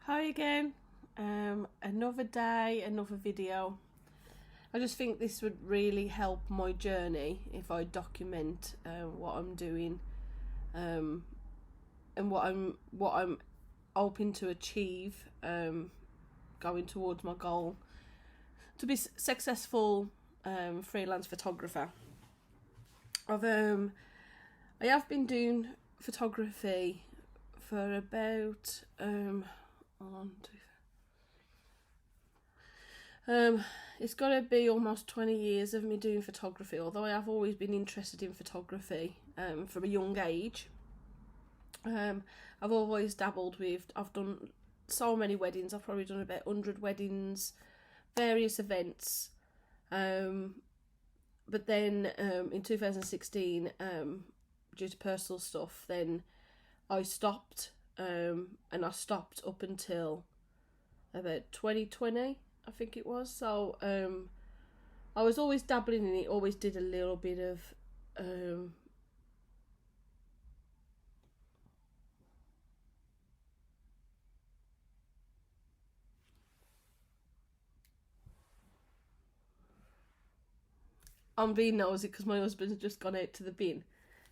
Hi again. Another day, another video. I just think this would really help my journey if I document what I'm doing and what I'm hoping to achieve going towards my goal to be successful freelance photographer. I have been doing photography for about it's got to be almost 20 years of me doing photography, although I have always been interested in photography from a young age. I've always dabbled with, I've done so many weddings, I've probably done about 100 weddings, various events, but then in 2016, due to personal stuff, then I stopped, and I stopped up until about 2020, I think it was. So I was always dabbling in it, always did a little bit of I'm being nosy because my husband had just gone out to the bin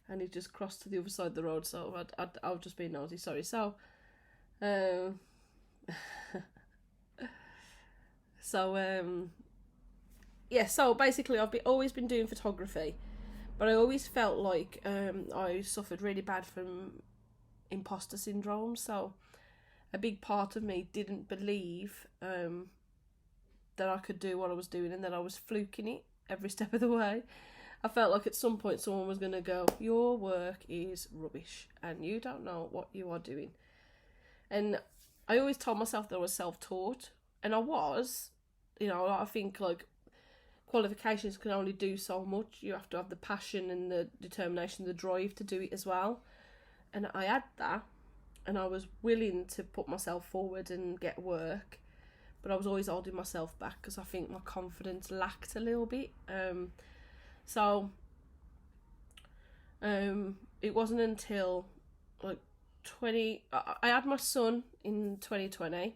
and he just crossed to the other side of the road, so I was just being nosy, sorry. So so basically I've always been doing photography, but I always felt like I suffered really bad from imposter syndrome. So a big part of me didn't believe that I could do what I was doing and that I was fluking it every step of the way. I felt like at some point someone was going to go, your work is rubbish and you don't know what you are doing. And I always told myself that I was self-taught, and I was. I think like qualifications can only do so much. You have to have the passion and the determination, the drive to do it as well. And I had that, and I was willing to put myself forward and get work, but I was always holding myself back because I think my confidence lacked a little bit. So it wasn't until like I had my son in 2020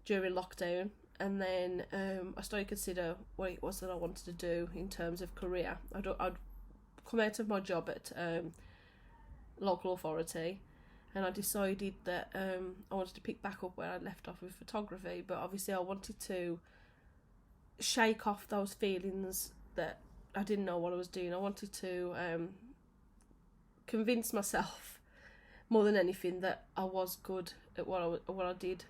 during lockdown, and then I started to consider what it was that I wanted to do in terms of career. I'd come out of my job at local authority, and I decided that I wanted to pick back up where I'd left off with photography, but obviously I wanted to shake off those feelings that I didn't know what I was doing. I wanted to convince myself more than anything that I was good at what I did.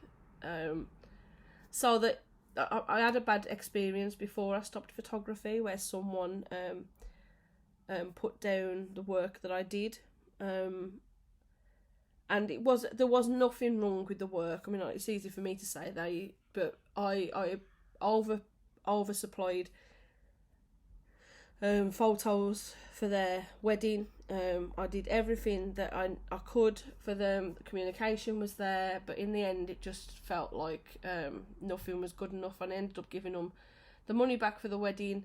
So that I had a bad experience before I stopped photography, where someone put down the work that I did, and there was nothing wrong with the work. I mean, it's easy for me to say that, but I over supplied photos for their wedding. I did everything that I could for them. The communication was there, but in the end it just felt like nothing was good enough, and I ended up giving them the money back for the wedding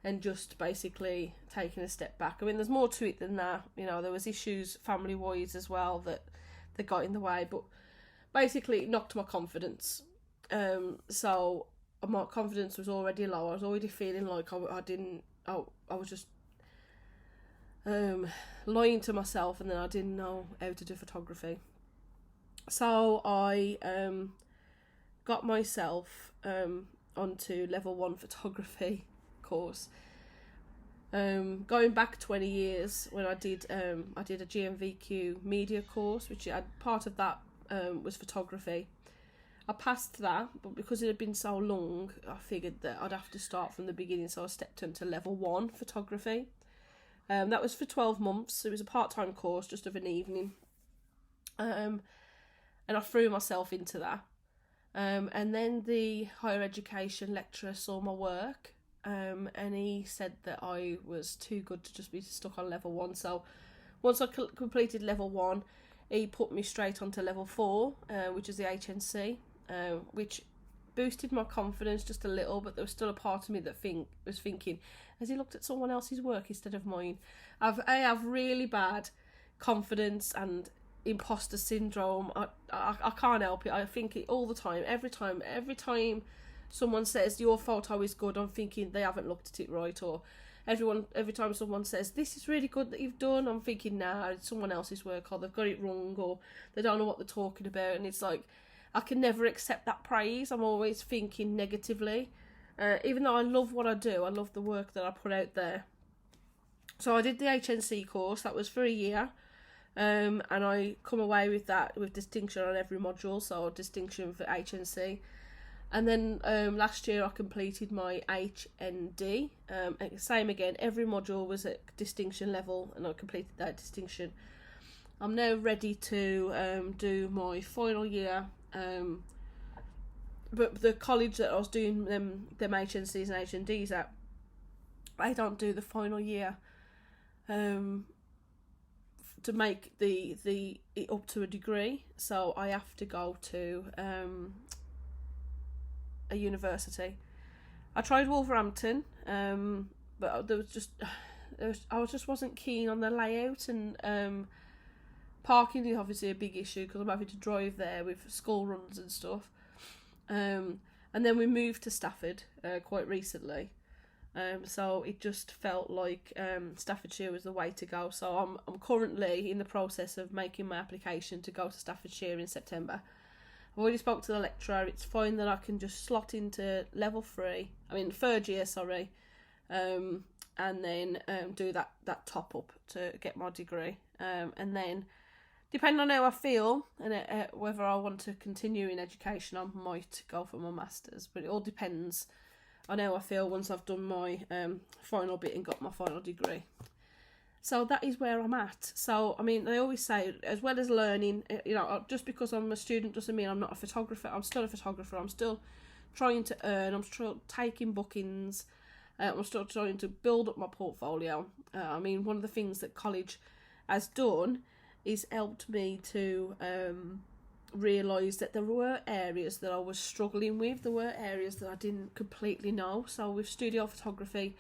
and just basically taking a step back. I mean, there's more to it than that. There was issues family-wise as well that got in the way, but basically it knocked my confidence. So my confidence was already low. I was already feeling like I was just lying to myself, and then I didn't know how to do photography. So I got myself onto level 1 photography course. Going back 20 years, when I did a GMVQ media course, which part of that was photography. I passed that, but because it had been so long, I figured that I'd have to start from the beginning, so I stepped into level 1 photography. That was for 12 months. It was a part-time course, just of an evening. And I threw myself into that. And then the higher education lecturer saw my work, and he said that I was too good to just be stuck on level 1. So once I completed level 1, he put me straight onto level 4, which is the HNC. Which boosted my confidence just a little, but there was still a part of me that was thinking, has he looked at someone else's work instead of mine? I have really bad confidence and imposter syndrome. I can't help it. I think it all the time. Every time someone says your photo is good, I'm thinking they haven't looked at it right. Or every time someone says this is really good that you've done, I'm thinking nah, it's someone else's work, or they've got it wrong, or they don't know what they're talking about. And it's like I can never accept that praise. I'm always thinking negatively. Even though I love what I do, I love the work that I put out there. So I did the HNC course. That was for a year. And I come away with that with distinction on every module, so distinction for HNC. And then last year I completed my HND. Same again, every module was at distinction level, and I completed that distinction. I'm now ready to do my final year. But the college that I was doing them HNCs and HNDs at, I don't do the final year to make the it up to a degree, so I have to go to a university. I tried Wolverhampton, but there was just I just wasn't keen on the layout, and parking is obviously a big issue because I'm having to drive there with school runs and stuff. And then we moved to Stafford quite recently. So it just felt like Staffordshire was the way to go. So I'm currently in the process of making my application to go to Staffordshire in September. I've already spoke to the lecturer. It's fine that I can just slot into third year, and then do that top up to get my degree. And then, depending on how I feel and whether I want to continue in education, I might go for my masters. But it all depends on how I feel once I've done my final bit and got my final degree. So that is where I'm at. So, I mean, they always say, as well as learning, just because I'm a student doesn't mean I'm not a photographer. I'm still a photographer. I'm still trying to earn. I'm still taking bookings. I'm still trying to build up my portfolio. I mean, one of the things that college has done is helped me to realise that there were areas that I was struggling with. There were areas that I didn't completely know. So with studio photography,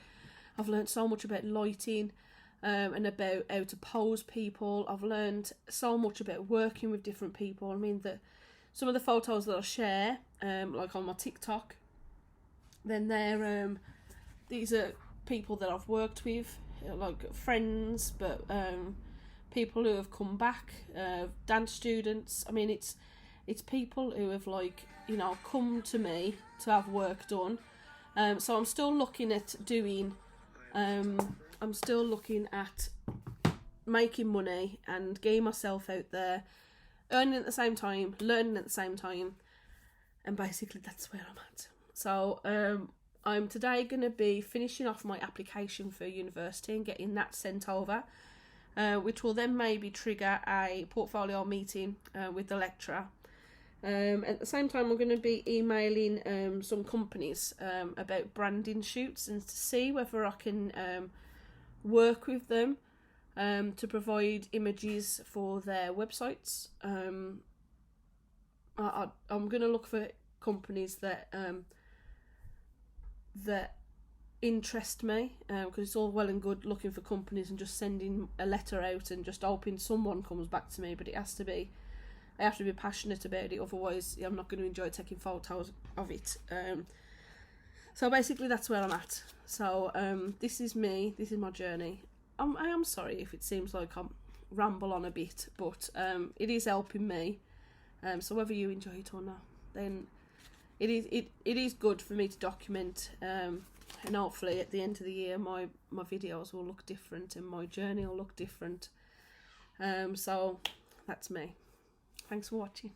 I've learned so much about lighting and about how to pose people. I've learned so much about working with different people. I mean, some of the photos that I share, like on my TikTok, then these are people that I've worked with, like friends, but people who have come back, dance students. I mean, it's people who have come to me to have work done. So I'm still looking at doing. I'm still looking at making money and getting myself out there, earning at the same time, learning at the same time, and basically that's where I'm at. So I'm today going to be finishing off my application for university and getting that sent over, which will then maybe trigger a portfolio meeting with the lecturer. At the same time, I'm going to be emailing some companies about branding shoots and to see whether I can work with them to provide images for their websites. I'm going to look for companies that interest me, because it's all well and good looking for companies and just sending a letter out and just hoping someone comes back to me, but I have to be passionate about it, otherwise I'm not going to enjoy taking photos of it. So basically that's where I'm at. So this is me, this is my journey. I am sorry if it seems like I'm ramble on a bit, but it is helping me. So whether you enjoy it or not, then it is good for me to document, and hopefully at the end of the year my videos will look different and my journey will look different. So that's me. Thanks for watching.